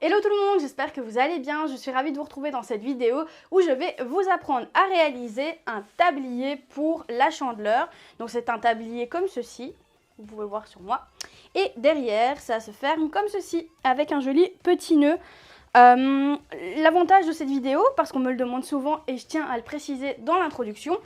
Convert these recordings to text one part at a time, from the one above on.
Hello tout le monde, j'espère que vous allez bien. Je suis ravie de vous retrouver dans cette vidéo où je vais vous apprendre à réaliser un tablier pour la chandeleur. Donc c'est un tablier comme ceci, vous pouvez voir sur moi. Et derrière, ça se ferme comme ceci, avec un joli petit nœud. L'avantage de cette vidéo, parce qu'on me le demande souvent et je tiens à le préciser dans l'introduction,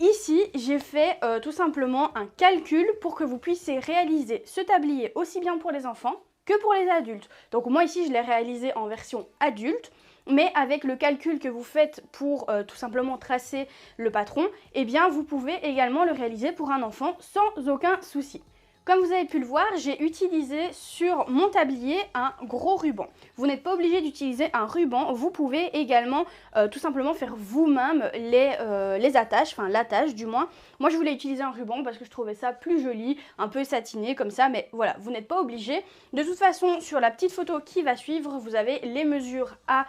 ici, j'ai fait tout simplement un calcul pour que vous puissiez réaliser ce tablier aussi bien pour les enfants que pour les adultes. Donc moi ici, je l'ai réalisé en version adulte, mais avec le calcul que vous faites pour tout simplement tracer le patron, eh bien vous pouvez également le réaliser pour un enfant sans aucun souci. Comme vous avez pu le voir, j'ai utilisé sur mon tablier un gros ruban. Vous n'êtes pas obligé d'utiliser un ruban, vous pouvez également tout simplement faire vous-même les attaches, enfin l'attache du moins. Moi je voulais utiliser un ruban parce que je trouvais ça plus joli, un peu satiné comme ça, mais voilà, vous n'êtes pas obligé. De toute façon, sur la petite photo qui va suivre, vous avez les mesures à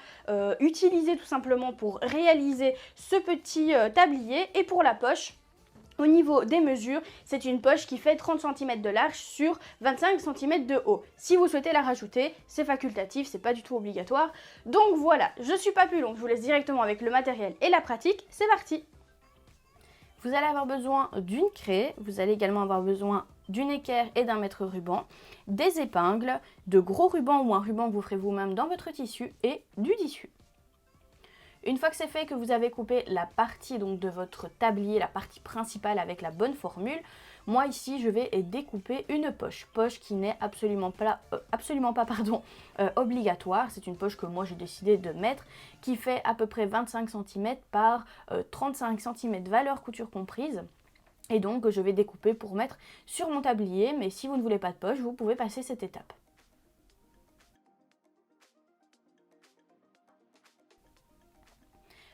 utiliser tout simplement pour réaliser ce petit tablier. Et pour la poche, au niveau des mesures, c'est une poche qui fait 30 cm de large sur 25 cm de haut. Si vous souhaitez la rajouter, c'est facultatif, c'est pas du tout obligatoire. Donc voilà, je suis pas plus longue, je vous laisse directement avec le matériel et la pratique, c'est parti! Vous allez avoir besoin d'une craie, vous allez également avoir besoin d'une équerre et d'un mètre ruban, des épingles, de gros rubans ou un ruban que vous ferez vous-même dans votre tissu et du tissu. Une fois que c'est fait, que vous avez coupé la partie donc de votre tablier, la partie principale avec la bonne formule, moi ici je vais découper une poche qui n'est absolument pas obligatoire. C'est une poche que moi j'ai décidé de mettre, qui fait à peu près 25 cm par 35 cm valeur couture comprise. Et donc je vais découper pour mettre sur mon tablier, mais si vous ne voulez pas de poche, vous pouvez passer cette étape.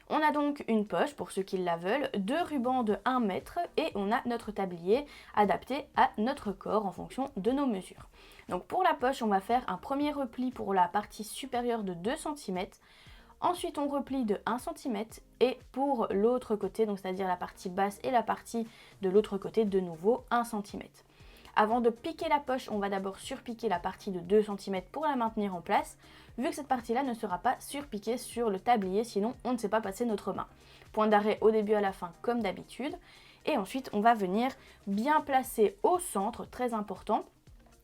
On a donc une poche, pour ceux qui la veulent, deux rubans de 1 mètre et on a notre tablier adapté à notre corps en fonction de nos mesures. Donc pour la poche, on va faire un premier repli pour la partie supérieure de 2 cm. Ensuite, on replie de 1 cm et pour l'autre côté, donc c'est-à-dire la partie basse et la partie de l'autre côté, de nouveau 1 cm. Avant de piquer la poche, on va d'abord surpiquer la partie de 2 cm pour la maintenir en place, vu que cette partie-là ne sera pas surpiquée sur le tablier, sinon on ne sait pas passer notre main. Point d'arrêt au début à la fin comme d'habitude. Et ensuite, on va venir bien placer au centre, très important.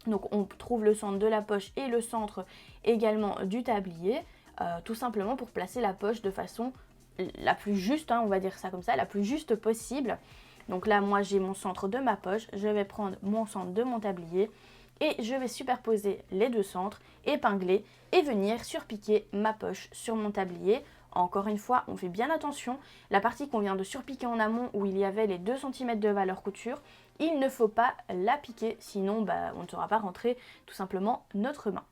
Donc on trouve le centre de la poche et le centre également du tablier, tout simplement pour placer la poche de façon la plus juste, on va dire ça comme ça, la plus juste possible. Donc là, moi, j'ai mon centre de ma poche, je vais prendre mon centre de mon tablier et je vais superposer les deux centres, épingler et venir surpiquer ma poche sur mon tablier. Encore une fois, on fait bien attention, la partie qu'on vient de surpiquer en amont où il y avait les 2 cm de valeur couture, il ne faut pas la piquer, sinon on ne saura pas rentrer tout simplement notre main.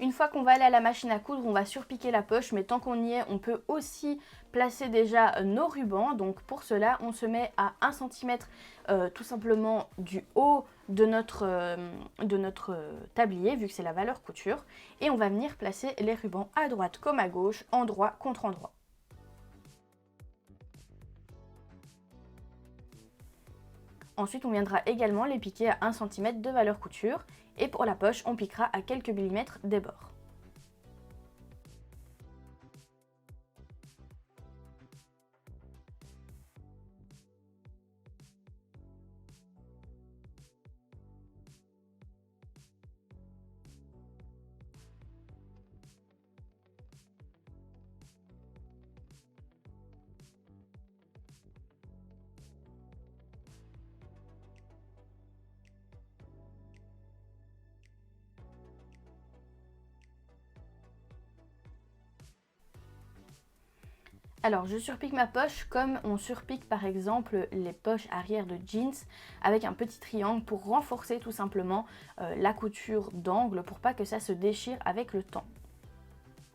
Une fois qu'on va aller à la machine à coudre, on va surpiquer la poche, mais tant qu'on y est, on peut aussi placer déjà nos rubans. Donc pour cela, on se met à 1 cm tout simplement du haut de notre tablier, vu que c'est la valeur couture. Et on va venir placer les rubans à droite comme à gauche, endroit contre endroit. Ensuite, on viendra également les piquer à 1 cm de valeur couture. Et pour la poche, on piquera à quelques millimètres des bords. Alors je surpique ma poche comme on surpique par exemple les poches arrière de jeans avec un petit triangle pour renforcer tout simplement la couture d'angle pour pas que ça se déchire avec le temps.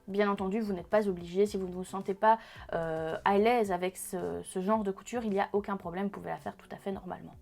Bien entendu, vous n'êtes pas obligé, si vous ne vous sentez pas à l'aise avec ce genre de couture, il n'y a aucun problème, vous pouvez la faire tout à fait normalement.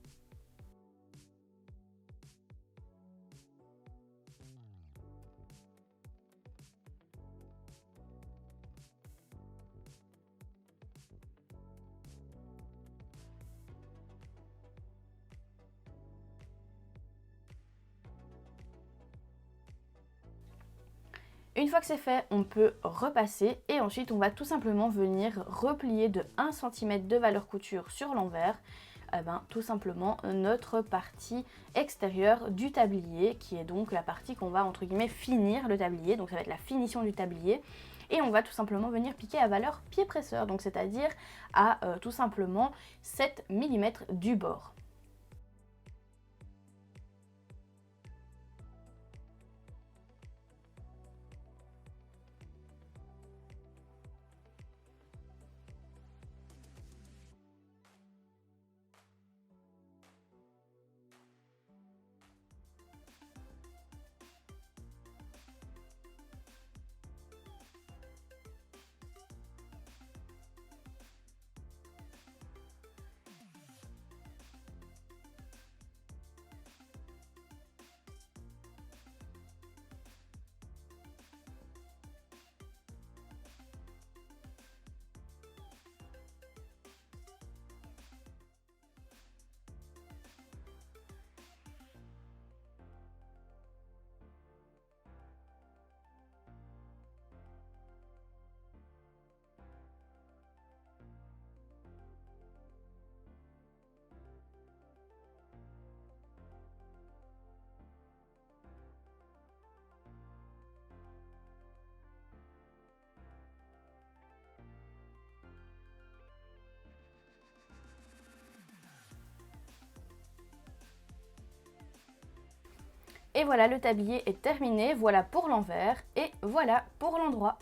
Une fois que c'est fait, on peut repasser et ensuite on va tout simplement venir replier de 1 cm de valeur couture sur l'envers, tout simplement notre partie extérieure du tablier, qui est donc la partie qu'on va entre guillemets finir le tablier, donc ça va être la finition du tablier. Et on va tout simplement venir piquer à valeur pied presseur, donc c'est-à-dire à tout simplement 7 mm du bord. Et voilà, le tablier est terminé, voilà pour l'envers et voilà pour l'endroit.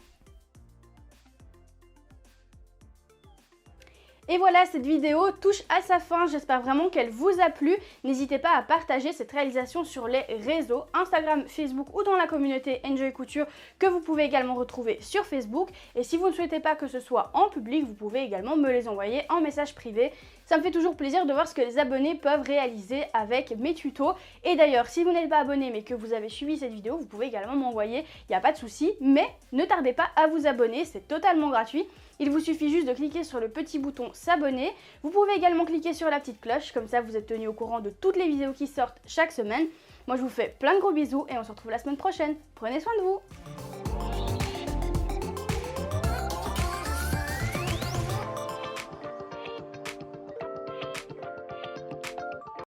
Et voilà, cette vidéo touche à sa fin, j'espère vraiment qu'elle vous a plu. N'hésitez pas à partager cette réalisation sur les réseaux, Instagram, Facebook ou dans la communauté Enjoy Couture que vous pouvez également retrouver sur Facebook. Et si vous ne souhaitez pas que ce soit en public, vous pouvez également me les envoyer en message privé. Ça me fait toujours plaisir de voir ce que les abonnés peuvent réaliser avec mes tutos. Et d'ailleurs, si vous n'êtes pas abonné mais que vous avez suivi cette vidéo, vous pouvez également m'envoyer, il n'y a pas de souci. Mais ne tardez pas à vous abonner, c'est totalement gratuit. Il vous suffit juste de cliquer sur le petit bouton s'abonner. Vous pouvez également cliquer sur la petite cloche, comme ça vous êtes tenu au courant de toutes les vidéos qui sortent chaque semaine. Moi je vous fais plein de gros bisous et on se retrouve la semaine prochaine. Prenez soin de vous!